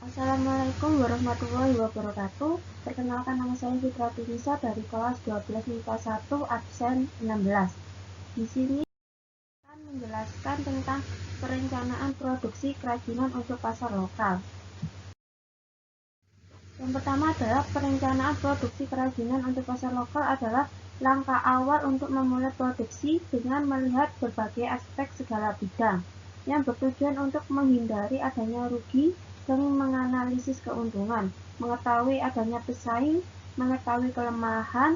Assalamualaikum warahmatullahi wabarakatuh. Perkenalkan, nama saya Fitra Tunisa dari kelas 12 MIPA 1 absen 16. Di sini akan menjelaskan tentang perencanaan produksi kerajinan untuk pasar lokal. Yang pertama adalah perencanaan produksi kerajinan untuk pasar lokal adalah langkah awal untuk memulai produksi dengan melihat berbagai aspek segala bidang yang bertujuan untuk menghindari adanya rugi dan menganalisis keuntungan, mengetahui adanya pesaing, mengetahui kelemahan,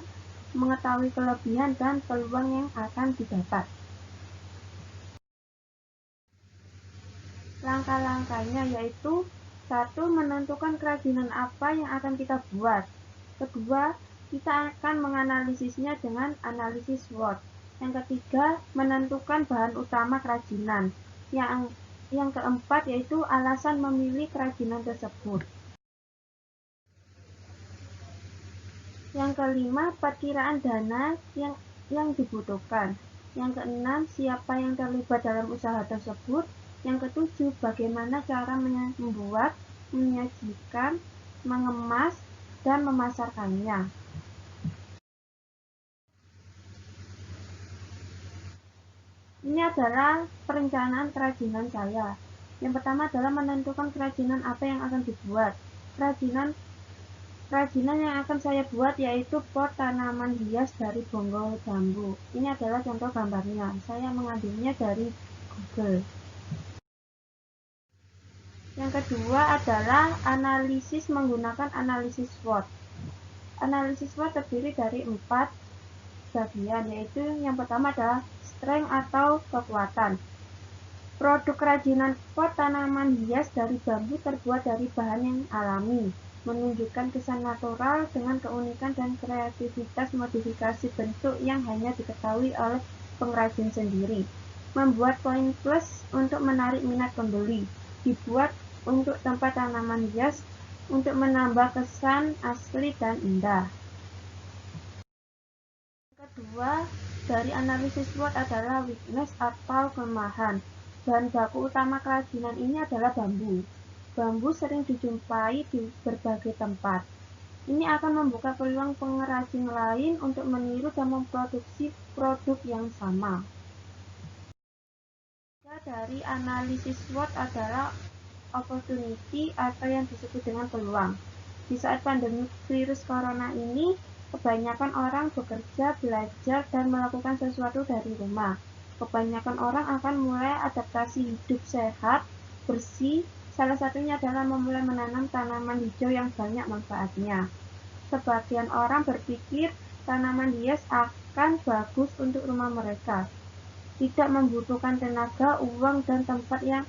mengetahui kelebihan dan peluang yang akan didapat. Langkah-langkahnya yaitu: 1. Menentukan kerajinan apa yang akan kita buat. Kedua, kita akan menganalisisnya dengan analisis SWOT. Yang ketiga, menentukan bahan utama kerajinan. Yang keempat yaitu alasan memilih kerajinan tersebut. Yang kelima, perkiraan dana yang dibutuhkan. Yang keenam, siapa yang terlibat dalam usaha tersebut. Yang ketujuh, bagaimana cara membuat, menyajikan, mengemas, dan memasarkannya. Ini adalah perencanaan kerajinan saya. Yang pertama adalah menentukan kerajinan apa yang akan dibuat. Kerajinan yang akan saya buat yaitu pot tanaman hias dari bonggol bambu. Ini adalah contoh gambarnya. Saya mengambilnya dari Google. Yang kedua adalah analisis menggunakan analisis SWOT. Analisis SWOT terdiri dari 4 bagian, yaitu yang pertama adalah strength atau kekuatan. Produk kerajinan pot tanaman hias dari bambu terbuat dari bahan yang alami, menunjukkan kesan natural dengan keunikan dan kreativitas modifikasi bentuk yang hanya diketahui oleh pengrajin sendiri. Membuat poin plus untuk menarik minat pembeli. Dibuat untuk tempat tanaman hias untuk menambah kesan asli dan indah. Kedua, dari analisis SWOT adalah weakness atau kelemahan. Bahan baku utama kerajinan ini adalah bambu. Bambu sering dijumpai di berbagai tempat. Ini akan membuka peluang pengrajin lain untuk meniru dan memproduksi produk yang sama. Dari analisis SWOT adalah opportunity atau yang disebut dengan peluang. Di saat pandemi virus corona ini, kebanyakan orang bekerja, belajar, dan melakukan sesuatu dari rumah. Kebanyakan orang akan mulai adaptasi hidup sehat, bersih. Salah satunya adalah memulai menanam tanaman hijau yang banyak manfaatnya. Sebagian orang berpikir tanaman hias akan bagus untuk rumah mereka. Tidak membutuhkan tenaga, uang, dan tempat yang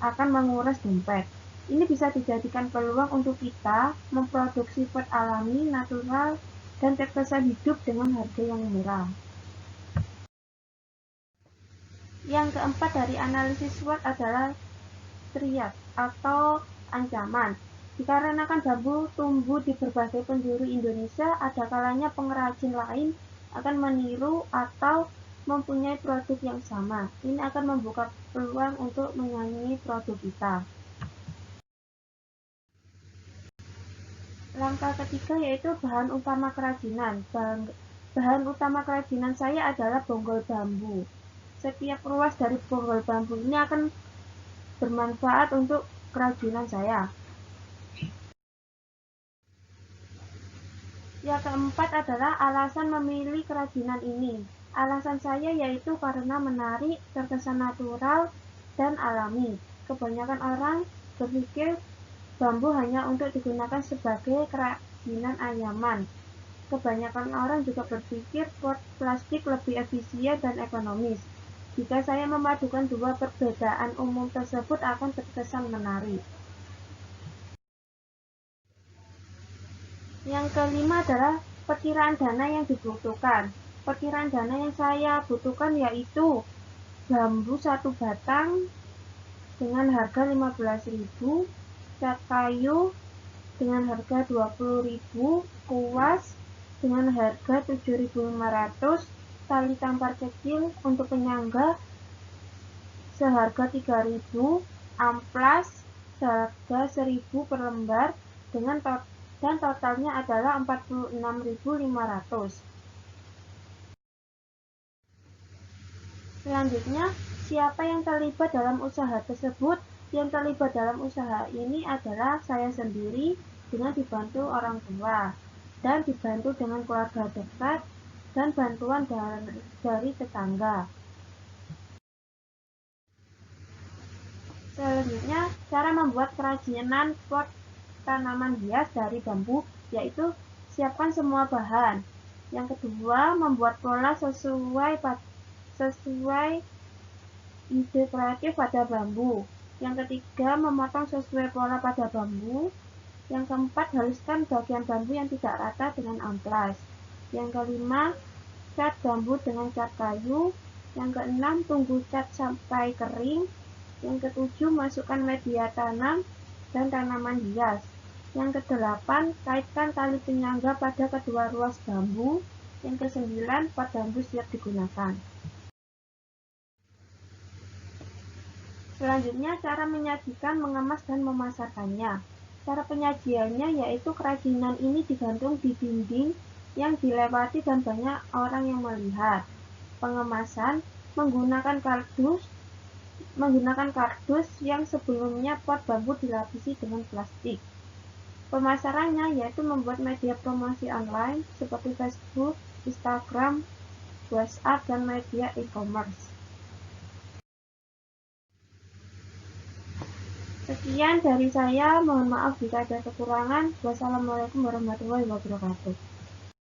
akan menguras dompet. Ini bisa dijadikan peluang untuk kita memproduksi pot alami, natural, dan terkesan hidup dengan harga yang murah. Yang keempat dari analisis SWOT adalah threat atau ancaman. Dikarenakan bambu tumbuh di berbagai penjuru Indonesia, ada kalanya pengrajin lain akan meniru atau mempunyai produk yang sama. Ini akan membuka peluang untuk menyaingi produk kita. Langkah ketiga yaitu bahan utama kerajinan. Bahan utama kerajinan saya adalah bonggol bambu. Setiap ruas dari bonggol bambu ini akan bermanfaat untuk kerajinan saya. Yang keempat adalah alasan memilih kerajinan ini. Alasan saya yaitu karena menarik, terkesan natural, dan alami. Kebanyakan orang berpikir bambu hanya untuk digunakan sebagai kerajinan anyaman. Kebanyakan orang juga berpikir pot plastik lebih efisien dan ekonomis. Jika saya memadukan dua perbedaan umum tersebut akan terkesan menarik. Yang kelima adalah perkiraan dana yang dibutuhkan. Perkiraan dana yang saya butuhkan yaitu bambu 1 batang dengan harga 15.000, cat kayu dengan harga 20.000, kuas dengan harga 7.500, tali tampar kecil untuk penyangga seharga 3.000, amplas seharga 1.000 per lembar dan totalnya adalah 46.500. Selanjutnya, siapa yang terlibat dalam usaha tersebut? Yang terlibat dalam usaha ini adalah saya sendiri dengan dibantu orang tua dan dibantu dengan keluarga dekat dan bantuan dari tetangga. Selanjutnya, cara membuat kerajinan pot tanaman hias dari bambu, yaitu siapkan semua bahan. Yang kedua, membuat pola sesuai ide kreatif pada bambu. Yang ketiga, memotong sesuai pola pada bambu. Yang keempat, haluskan bagian bambu yang tidak rata dengan amplas. Yang kelima, cat bambu dengan cat kayu. Yang keenam, tunggu cat sampai kering. Yang ketujuh, masukkan media tanam dan tanaman hias. Yang kedelapan, kaitkan tali penyangga pada kedua ruas bambu. Yang kesembilan, pot bambu siap digunakan. Selanjutnya, cara menyajikan, mengemas, dan memasarkannya. Cara penyajiannya yaitu kerajinan ini digantung di dinding yang dilewati dan banyak orang yang melihat. Pengemasan menggunakan kardus yang sebelumnya pot bambu dilapisi dengan plastik. Pemasarannya yaitu membuat media promosi online seperti Facebook, Instagram, WhatsApp, dan media e-commerce. Sekian dari saya, mohon maaf jika ada kekurangan. Wassalamualaikum warahmatullahi wabarakatuh.